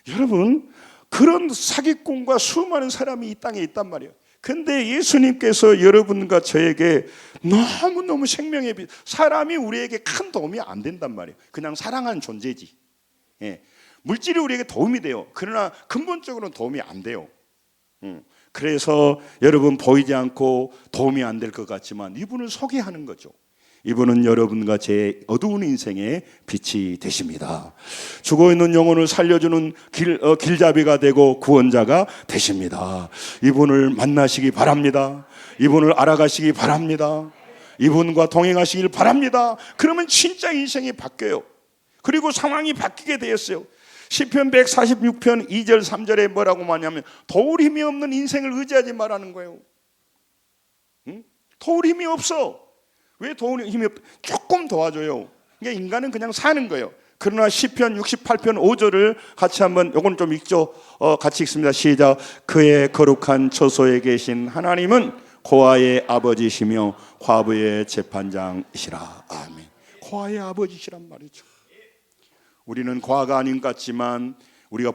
Speaker 2: 여러분 그런 사기꾼과 수많은 사람이 이 땅에 있단 말이에요. 근데 예수님께서 여러분과 저에게 너무너무 생명의 빛, 사람이 우리에게 큰 도움이 안 된단 말이에요. 그냥 사랑하는 존재지. 예. 물질이 우리에게 도움이 돼요. 그러나 근본적으로는 도움이 안 돼요. 그래서 여러분 보이지 않고 도움이 안 될 것 같지만 이분을 소개하는 거죠. 이분은 여러분과 제 어두운 인생의 빛이 되십니다. 죽어있는 영혼을 살려주는 길잡이가 되고 구원자가 되십니다. 이분을 만나시기 바랍니다. 이분을 알아가시기 바랍니다. 이분과 동행하시길 바랍니다. 그러면 진짜 인생이 바뀌어요. 그리고 상황이 바뀌게 되었어요. 시편 146편 2절 3절에 뭐라고 말하냐면 도울 힘이 없는 인생을 의지하지 말라는 거예요. 도울 힘이 없어. 왜 도울 힘이 없다? 조금 도와줘요. 그러니까 인간은 그냥 사는 거예요. 그러나 시편 68편 5절을 같이 한번 요건 좀 읽죠. 같이 읽습니다. 시작. 그의 거룩한 처소에 계신 하나님은 고아의 아버지시며 과부의 재판장이시라. 아멘. 고아의 아버지시란 말이죠. 우리는 과가 아닌 것 같지만 우리가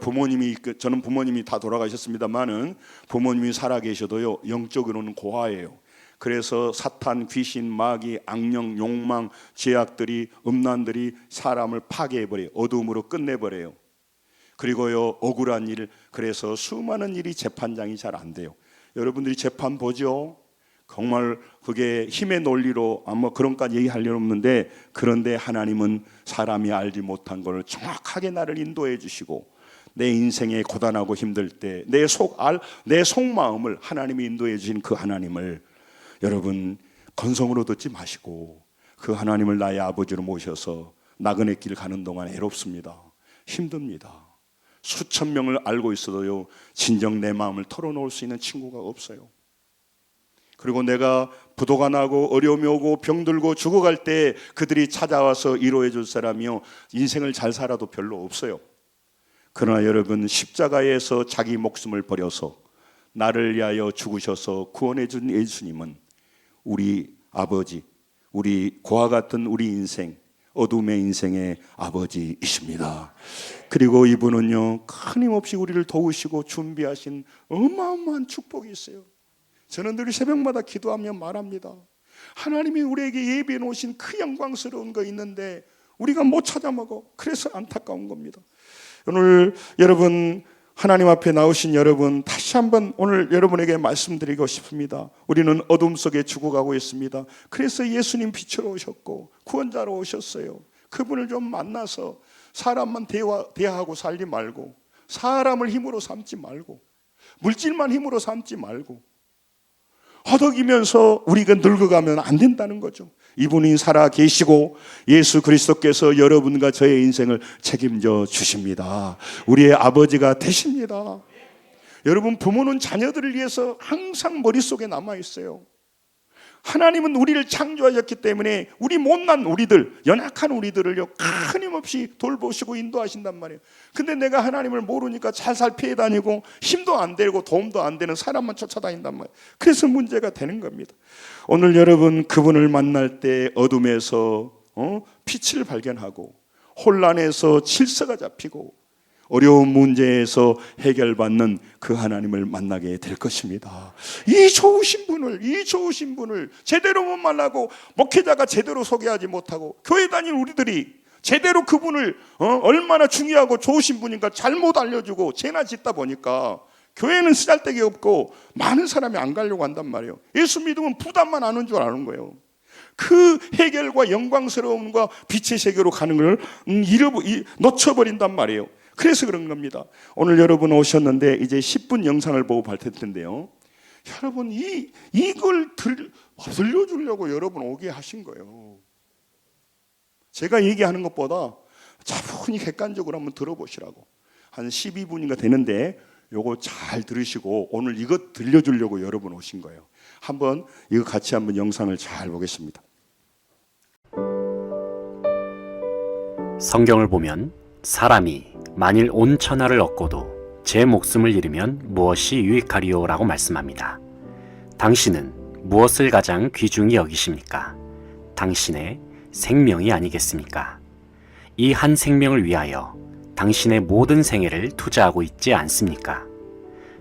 Speaker 2: 저는 부모님이 다 돌아가셨습니다만은 부모님이 살아계셔도요 영적으로는 고아예요. 그래서 사탄, 귀신, 마귀, 악령, 욕망, 죄악들이, 음란들이 사람을 파괴해버려요. 어둠으로 끝내버려요. 그리고요 억울한 일, 그래서 수많은 일이 재판장이 잘 안 돼요. 여러분들이 재판 보죠? 정말 그게 힘의 논리로 아마 그런까지 얘기할 일 없는데, 그런데 하나님은 사람이 알지 못한 걸 정확하게 나를 인도해 주시고, 내 인생에 고단하고 힘들 때 내 속마음을 하나님이 인도해 주신 그 하나님을 여러분 건성으로 듣지 마시고 그 하나님을 나의 아버지로 모셔서 나그네 길 가는 동안 애롭습니다. 힘듭니다. 수천 명을 알고 있어도요 진정 내 마음을 털어놓을 수 있는 친구가 없어요. 그리고 내가 부도가 나고 어려움이 오고 병들고 죽어갈 때 그들이 찾아와서 위로해 줄 사람이요 인생을 잘 살아도 별로 없어요. 그러나 여러분 십자가에서 자기 목숨을 버려서 나를 위하여 죽으셔서 구원해 준 예수님은 우리 아버지, 우리 고아 같은 우리 인생, 어둠의 인생의 아버지이십니다. 그리고 이분은요 끊임없이 우리를 도우시고 준비하신 어마어마한 축복이 있어요. 저는 늘 새벽마다 기도하며 말합니다. 하나님이 우리에게 예비해 놓으신 그 영광스러운 거 있는데 우리가 못 찾아 먹어. 그래서 안타까운 겁니다. 오늘 여러분 하나님 앞에 나오신 여러분, 다시 한번 오늘 여러분에게 말씀드리고 싶습니다. 우리는 어둠 속에 죽어가고 있습니다. 그래서 예수님 빛으로 오셨고 구원자로 오셨어요. 그분을 좀 만나서 사람만 대하고 살지 말고, 사람을 힘으로 삼지 말고, 물질만 힘으로 삼지 말고, 허덕이면서 우리가 늙어가면 안 된다는 거죠. 이분이 살아 계시고 예수 그리스도께서 여러분과 저의 인생을 책임져 주십니다. 우리의 아버지가 되십니다. 여러분, 부모는 자녀들을 위해서 항상 머릿속에 남아 있어요. 하나님은 우리를 창조하셨기 때문에 우리 못난 우리들, 연약한 우리들을요 끊임없이 돌보시고 인도하신단 말이에요. 근데 내가 하나님을 모르니까 살살 피해 다니고 힘도 안 되고 도움도 안 되는 사람만 쫓아다닌단 말이에요. 그래서 문제가 되는 겁니다. 오늘 여러분, 그분을 만날 때 어둠에서 빛을 발견하고 혼란에서 질서가 잡히고 어려운 문제에서 해결받는 그 하나님을 만나게 될 것입니다. 이 좋으신 분을 제대로 못 만나고, 목회자가 제대로 소개하지 못하고, 교회 다니는 우리들이 제대로 그분을 얼마나 중요하고 좋으신 분인가 잘못 알려주고 죄나 짓다 보니까 교회는 쓰잘데기 없고 많은 사람이 안 가려고 한단 말이에요. 예수 믿으면 부담만 아는 줄 아는 거예요. 그 해결과 영광스러움과 빛의 세계로 가는 걸 놓쳐버린단 말이에요. 그래서 그런 겁니다. 오늘 여러분 오셨는데 이제 10분 영상을 보고 발표할 텐데요. 여러분, 이걸 들려주려고 여러분 오게 하신 거예요. 제가 얘기하는 것보다 차분히 객관적으로 한번 들어보시라고. 한 12분인가 되는데 요거 잘 들으시고 오늘 이것 들려주려고 여러분 오신 거예요. 한번 이거 같이 한번 영상을 잘 보겠습니다.
Speaker 6: 성경을 보면 사람이 만일 온 천하를 얻고도 제 목숨을 잃으면 무엇이 유익하리요? 라고 말씀합니다. 당신은 무엇을 가장 귀중히 여기십니까? 당신의 생명이 아니겠습니까? 이 한 생명을 위하여 당신의 모든 생애를 투자하고 있지 않습니까?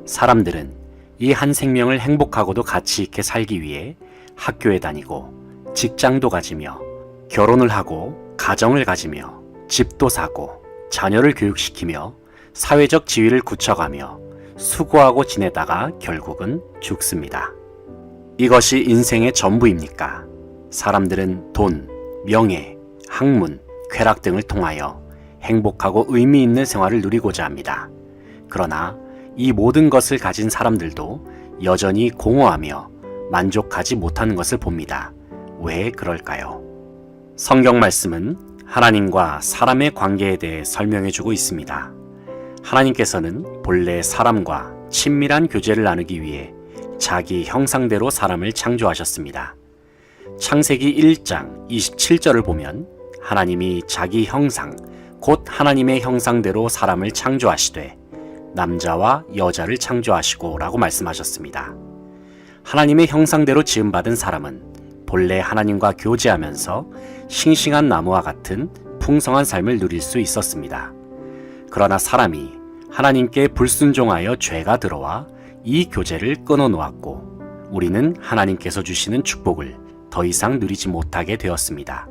Speaker 6: 사람들은 이 한 생명을 행복하고도 가치 있게 살기 위해 학교에 다니고 직장도 가지며 결혼을 하고 가정을 가지며 집도 사고 자녀를 교육시키며 사회적 지위를 굳혀가며 수고하고 지내다가 결국은 죽습니다. 이것이 인생의 전부입니까? 사람들은 돈, 명예, 학문, 쾌락 등을 통하여 행복하고 의미 있는 생활을 누리고자 합니다. 그러나 이 모든 것을 가진 사람들도 여전히 공허하며 만족하지 못하는 것을 봅니다. 왜 그럴까요? 성경 말씀은 하나님과 사람의 관계에 대해 설명해주고 있습니다. 하나님께서는 본래 사람과 친밀한 교제를 나누기 위해 자기 형상대로 사람을 창조하셨습니다. 창세기 1장 27절을 보면 하나님이 자기 형상, 곧 하나님의 형상대로 사람을 창조하시되 남자와 여자를 창조하시고 라고 말씀하셨습니다. 하나님의 형상대로 지음받은 사람은 본래 하나님과 교제하면서 싱싱한 나무와 같은 풍성한 삶을 누릴 수 있었습니다. 그러나 사람이 하나님께 불순종하여 죄가 들어와 이 교제를 끊어놓았고 우리는 하나님께서 주시는 축복을 더 이상 누리지 못하게 되었습니다.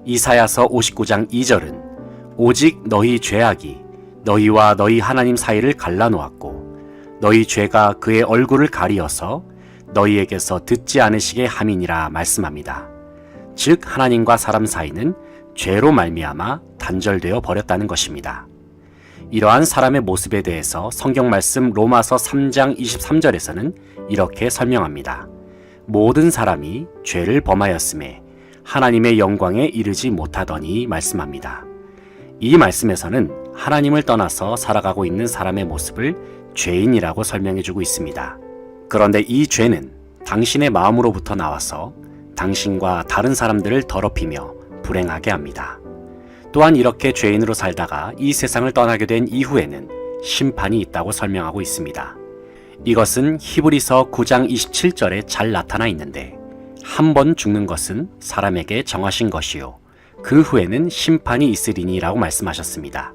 Speaker 6: 이사야서 59장 2절은 오직 너희 죄악이 너희와 너희 하나님 사이를 갈라놓았고 너희 죄가 그의 얼굴을 가리어서 너희에게서 듣지 않으시게 함이니라 말씀합니다. 즉 하나님과 사람 사이는 죄로 말미암아 단절되어 버렸다는 것입니다. 이러한 사람의 모습에 대해서 성경 말씀 로마서 3장 23절에서는 이렇게 설명합니다. 모든 사람이 죄를 범하였음에 하나님의 영광에 이르지 못하더니 말씀합니다. 이 말씀에서는 하나님을 떠나서 살아가고 있는 사람의 모습을 죄인이라고 설명해주고 있습니다. 그런데 이 죄는 당신의 마음으로부터 나와서 당신과 다른 사람들을 더럽히며 불행하게 합니다. 또한 이렇게 죄인으로 살다가 이 세상을 떠나게 된 이후에는 심판이 있다고 설명하고 있습니다. 이것은 히브리서 9장 27절에 잘 나타나 있는데 한 번 죽는 것은 사람에게 정하신 것이요 그 후에는 심판이 있으리니 라고 말씀하셨습니다.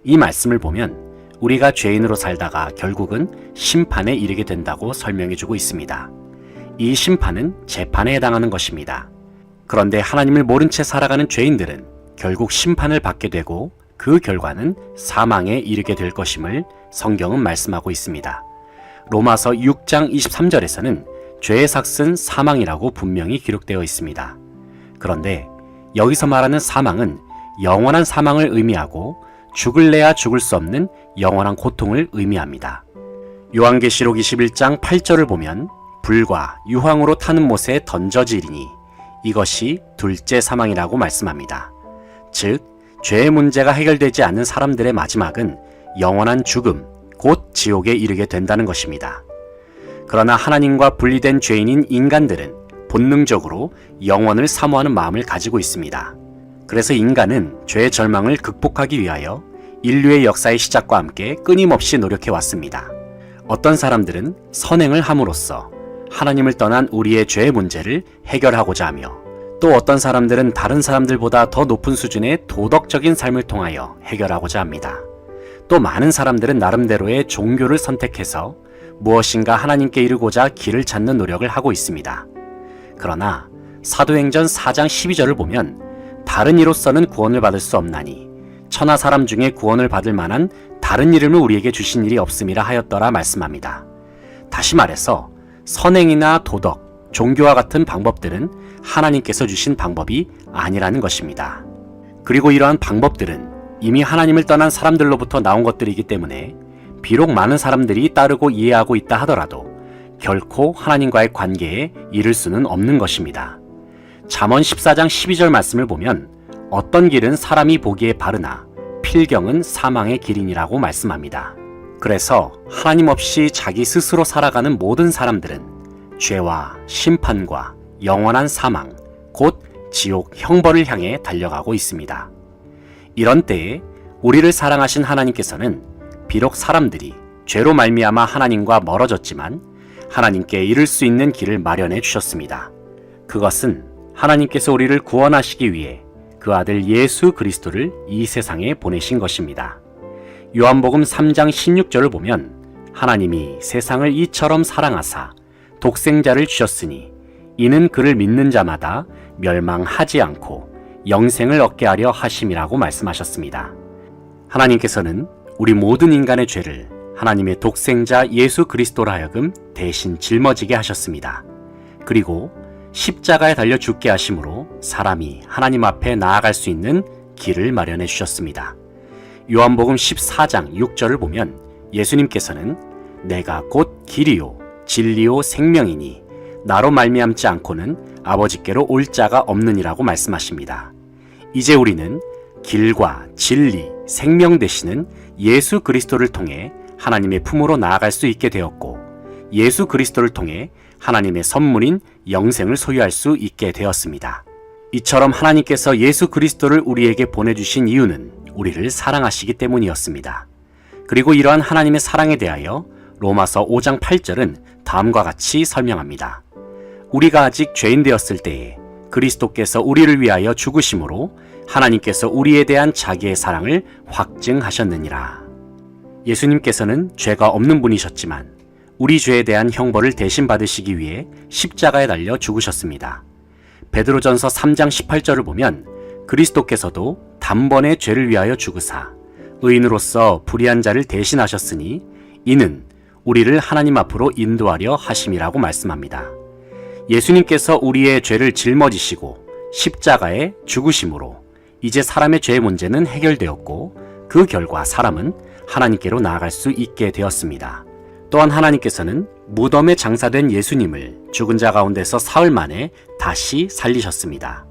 Speaker 6: 이 말씀을 보면 우리가 죄인으로 살다가 결국은 심판에 이르게 된다고 설명해주고 있습니다. 이 심판은 재판에 해당하는 것입니다. 그런데 하나님을 모른 채 살아가는 죄인들은 결국 심판을 받게 되고 그 결과는 사망에 이르게 될 것임을 성경은 말씀하고 있습니다. 로마서 6장 23절에서는 죄의 삭은 사망이라고 분명히 기록되어 있습니다. 그런데 여기서 말하는 사망은 영원한 사망을 의미하고 죽을래야 죽을 수 없는 영원한 고통을 의미합니다. 요한계시록 21장 8절을 보면 불과 유황으로 타는 못에 던져지리니 이것이 둘째 사망이라고 말씀합니다. 즉, 죄의 문제가 해결되지 않는 사람들의 마지막은 영원한 죽음, 곧 지옥에 이르게 된다는 것입니다. 그러나 하나님과 분리된 죄인인 인간들은 본능적으로 영원을 사모하는 마음을 가지고 있습니다. 그래서 인간은 죄의 절망을 극복하기 위하여 인류의 역사의 시작과 함께 끊임없이 노력해 왔습니다. 어떤 사람들은 선행을 함으로써 하나님을 떠난 우리의 죄의 문제를 해결하고자 하며, 또 어떤 사람들은 다른 사람들보다 더 높은 수준의 도덕적인 삶을 통하여 해결하고자 합니다. 또 많은 사람들은 나름대로의 종교를 선택해서 무엇인가 하나님께 이르고자 길을 찾는 노력을 하고 있습니다. 그러나 사도행전 4장 12절을 보면 다른 이로서는 구원을 받을 수 없나니 천하 사람 중에 구원을 받을 만한 다른 이름을 우리에게 주신 일이 없음이라 하였더라 말씀합니다. 다시 말해서 선행이나 도덕, 종교와 같은 방법들은 하나님께서 주신 방법이 아니라는 것입니다. 그리고 이러한 방법들은 이미 하나님을 떠난 사람들로부터 나온 것들이기 때문에 비록 많은 사람들이 따르고 이해하고 있다 하더라도 결코 하나님과의 관계에 이를 수는 없는 것입니다. 잠언 14장 12절 말씀을 보면 어떤 길은 사람이 보기에 바르나 필경은 사망의 길이니라고 말씀합니다. 그래서 하나님 없이 자기 스스로 살아가는 모든 사람들은 죄와 심판과 영원한 사망, 곧 지옥 형벌을 향해 달려가고 있습니다. 이런 때에 우리를 사랑하신 하나님께서는 비록 사람들이 죄로 말미암아 하나님과 멀어졌지만 하나님께 이를 수 있는 길을 마련해 주셨습니다. 그것은 하나님께서 우리를 구원하시기 위해 그 아들 예수 그리스도를 이 세상에 보내신 것입니다. 요한복음 3장 16절을 보면 하나님이 세상을 이처럼 사랑하사 독생자를 주셨으니 이는 그를 믿는 자마다 멸망하지 않고 영생을 얻게 하려 하심이라고 말씀하셨습니다. 하나님께서는 우리 모든 인간의 죄를 하나님의 독생자 예수 그리스도로 하여금 대신 짊어지게 하셨습니다. 그리고 십자가에 달려 죽게 하심으로 사람이 하나님 앞에 나아갈 수 있는 길을 마련해 주셨습니다. 요한복음 14장 6절을 보면 예수님께서는 내가 곧 길이요 진리요 생명이니 나로 말미암지 않고는 아버지께로 올 자가 없느니라고 말씀하십니다. 이제 우리는 길과 진리, 생명 되시는 예수 그리스도를 통해 하나님의 품으로 나아갈 수 있게 되었고 예수 그리스도를 통해 하나님의 선물인 영생을 소유할 수 있게 되었습니다. 이처럼 하나님께서 예수 그리스도를 우리에게 보내주신 이유는 우리를 사랑하시기 때문이었습니다. 그리고 이러한 하나님의 사랑에 대하여 로마서 5장 8절은 다음과 같이 설명합니다. 우리가 아직 죄인 되었을 때에 그리스도께서 우리를 위하여 죽으심으로 하나님께서 우리에 대한 자기의 사랑을 확증하셨느니라. 예수님께서는 죄가 없는 분이셨지만 우리 죄에 대한 형벌을 대신 받으시기 위해 십자가에 달려 죽으셨습니다. 베드로전서 3장 18절을 보면 그리스도께서도 단번에 죄를 위하여 죽으사 의인으로서 불의한 자를 대신하셨으니 이는 우리를 하나님 앞으로 인도하려 하심이라고 말씀합니다. 예수님께서 우리의 죄를 짊어지시고 십자가에 죽으심으로 이제 사람의 죄의 문제는 해결되었고 그 결과 사람은 하나님께로 나아갈 수 있게 되었습니다. 또한 하나님께서는 무덤에 장사된 예수님을 죽은 자 가운데서 사흘 만에 다시 살리셨습니다.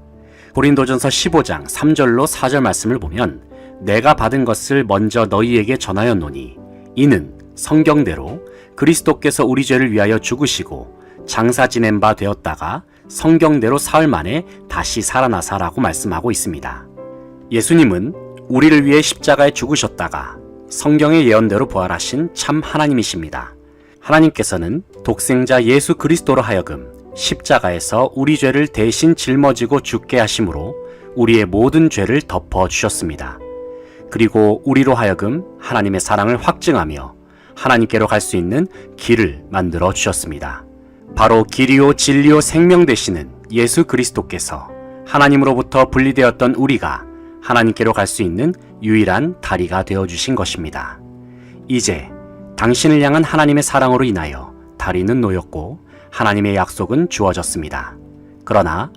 Speaker 6: 고린도전서 15장 3절로 4절 말씀을 보면 내가 받은 것을 먼저 너희에게 전하였노니 이는 성경대로 그리스도께서 우리 죄를 위하여 죽으시고 장사 지낸 바 되었다가 성경대로 사흘 만에 다시 살아나사라고 말씀하고 있습니다. 예수님은 우리를 위해 십자가에 죽으셨다가 성경의 예언대로 부활하신 참 하나님이십니다. 하나님께서는 독생자 예수 그리스도로 하여금 십자가에서 우리 죄를 대신 짊어지고 죽게 하심으로 우리의 모든 죄를 덮어 주셨습니다. 그리고 우리로 하여금 하나님의 사랑을 확증하며 하나님께로 갈 수 있는 길을 만들어 주셨습니다. 바로 길이요 진리요 생명 되시는 예수 그리스도께서 하나님으로부터 분리되었던 우리가 하나님께로 갈 수 있는 유일한 다리가 되어주신 것입니다. 이제 당신을 향한 하나님의 사랑으로 인하여 다리는 놓였고 하나님의 약속은 주어졌습니다. 그러나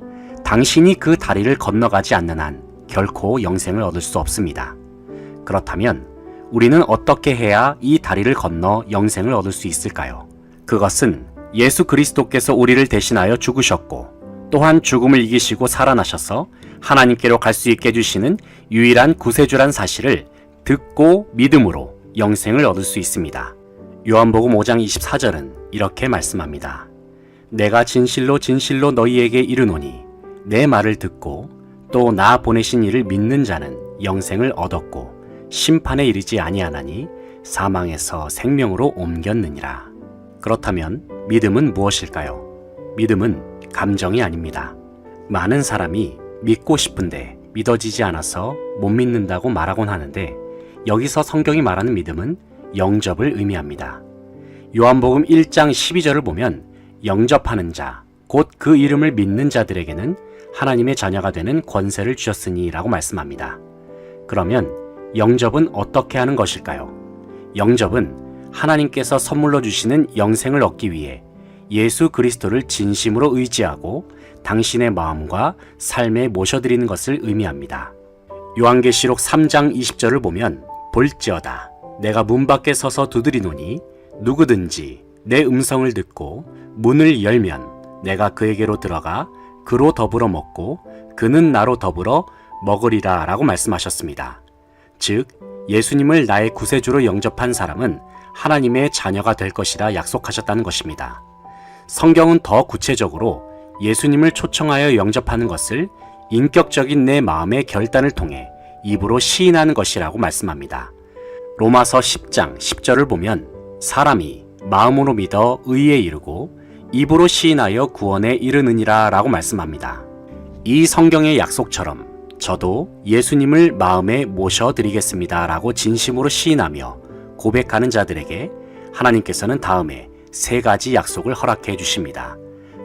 Speaker 6: 당신이 그 다리를 건너가지 않는 한 결코 영생을 얻을 수 없습니다. 그렇다면 우리는 어떻게 해야 이 다리를 건너 영생을 얻을 수 있을까요? 그것은 예수 그리스도께서 우리를 대신하여 죽으셨고 또한 죽음을 이기시고 살아나셔서 하나님께로 갈 수 있게 해주시는 유일한 구세주란 사실을 듣고 믿음으로 영생을 얻을 수 있습니다. 요한복음 5장 24절은 이렇게 말씀합니다. 내가 진실로 진실로 너희에게 이르노니 내 말을 듣고 또 나 보내신 이를 믿는 자는 영생을 얻었고 심판에 이르지 아니하나니 사망에서 생명으로 옮겼느니라. 그렇다면 믿음은 무엇일까요? 믿음은 감정이 아닙니다. 많은 사람이 믿고 싶은데 믿어지지 않아서 못 믿는다고 말하곤 하는데 여기서 성경이 말하는 믿음은 영접을 의미합니다. 요한복음 1장 12절을 보면 영접하는 자, 곧 그 이름을 믿는 자들에게는 하나님의 자녀가 되는 권세를 주셨으니 라고 말씀합니다. 그러면 영접은 어떻게 하는 것일까요? 영접은 하나님께서 선물로 주시는 영생을 얻기 위해 예수 그리스도를 진심으로 의지하고 당신의 마음과 삶에 모셔드리는 것을 의미합니다. 요한계시록 3장 20절을 보면 볼지어다 내가 문 밖에 서서 두드리노니 누구든지 내 음성을 듣고 문을 열면 내가 그에게로 들어가 그로 더불어 먹고 그는 나로 더불어 먹으리라 라고 말씀하셨습니다. 즉 예수님을 나의 구세주로 영접한 사람은 하나님의 자녀가 될 것이라 약속하셨다는 것입니다. 성경은 더 구체적으로 예수님을 초청하여 영접하는 것을 인격적인 내 마음의 결단을 통해 입으로 시인하는 것이라고 말씀합니다. 로마서 10장 10절을 보면 사람이 마음으로 믿어 의에 이르고 입으로 시인하여 구원에 이르느니라 라고 말씀합니다. 이 성경의 약속처럼 저도 예수님을 마음에 모셔드리겠습니다 라고 진심으로 시인하며 고백하는 자들에게 하나님께서는 다음에 3가지 약속을 허락해 주십니다.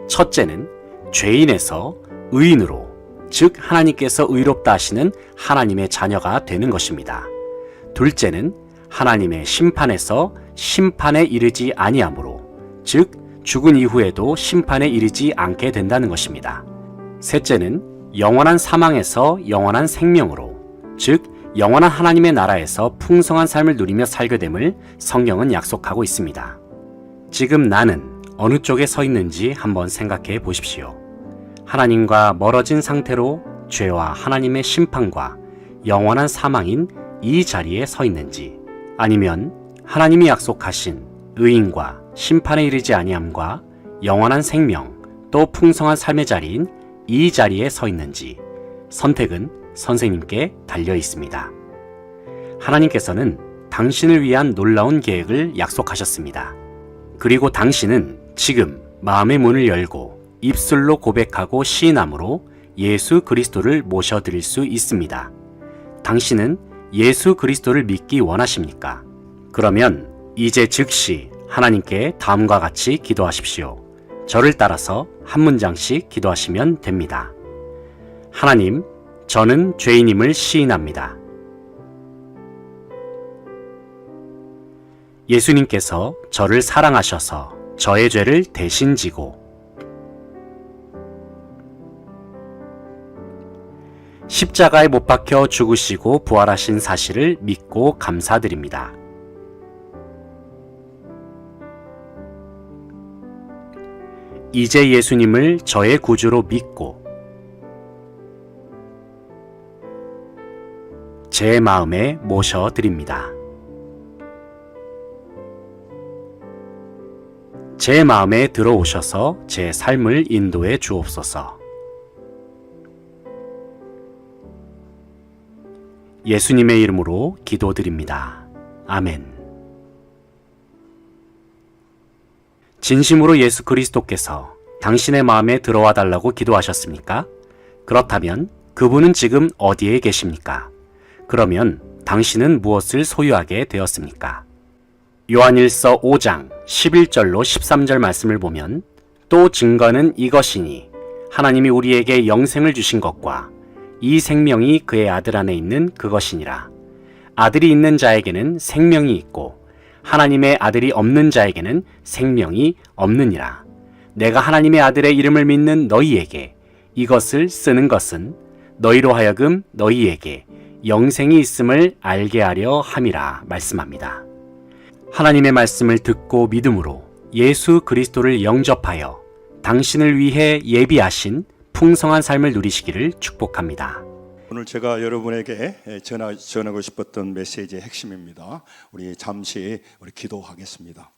Speaker 6: 첫째는 죄인에서 의인으로, 즉 하나님께서 의롭다 하시는 하나님의 자녀가 되는 것입니다. 둘째는 하나님의 심판에서 심판에 이르지 아니하므로, 즉 죽은 이후에도 심판에 이르지 않게 된다는 것입니다. 셋째는 영원한 사망에서 영원한 생명으로, 즉 영원한 하나님의 나라에서 풍성한 삶을 누리며 살게 됨을 성경은 약속하고 있습니다. 지금 나는 어느 쪽에 서 있는지 한번 생각해 보십시오. 하나님과 멀어진 상태로 죄와 하나님의 심판과 영원한 사망인 이 자리에 서 있는지, 아니면 하나님이 약속하신 의인과 심판에 이르지 아니함과 영원한 생명 또 풍성한 삶의 자리인 이 자리에 서 있는지 선택은 선생님께 달려 있습니다. 하나님께서는 당신을 위한 놀라운 계획을 약속하셨습니다. 그리고 당신은 지금 마음의 문을 열고 입술로 고백하고 시인함으로 예수 그리스도를 모셔드릴 수 있습니다. 당신은 예수 그리스도를 믿기 원하십니까? 그러면 이제 즉시 하나님께 다음과 같이 기도하십시오. 저를 따라서 한 문장씩 기도하시면 됩니다. 하나님, 저는 죄인임을 시인합니다. 예수님께서 저를 사랑하셔서 저의 죄를 대신 지고 십자가에 못 박혀 죽으시고 부활하신 사실을 믿고 감사드립니다. 이제 예수님을 저의 구주로 믿고 제 마음에 모셔드립니다. 제 마음에 들어오셔서 제 삶을 인도해 주옵소서. 예수님의 이름으로 기도드립니다. 아멘. 진심으로 예수 그리스도께서 당신의 마음에 들어와 달라고 기도하셨습니까? 그렇다면 그분은 지금 어디에 계십니까? 그러면 당신은 무엇을 소유하게 되었습니까? 요한일서 5장 11절로 13절 말씀을 보면 또 증거는 이것이니 하나님이 우리에게 영생을 주신 것과 이 생명이 그의 아들 안에 있는 그것이니라. 아들이 있는 자에게는 생명이 있고 하나님의 아들이 없는 자에게는 생명이 없느니라. 내가 하나님의 아들의 이름을 믿는 너희에게 이것을 쓰는 것은 너희로 하여금 너희에게 영생이 있음을 알게 하려 함이라 말씀합니다. 하나님의 말씀을 듣고 믿음으로 예수 그리스도를 영접하여 당신을 위해 예비하신 풍성한 삶을 누리시기를 축복합니다.
Speaker 2: 오늘 제가 여러분에게 전하고 싶었던 메시지의 핵심입니다. 우리 잠시 기도하겠습니다.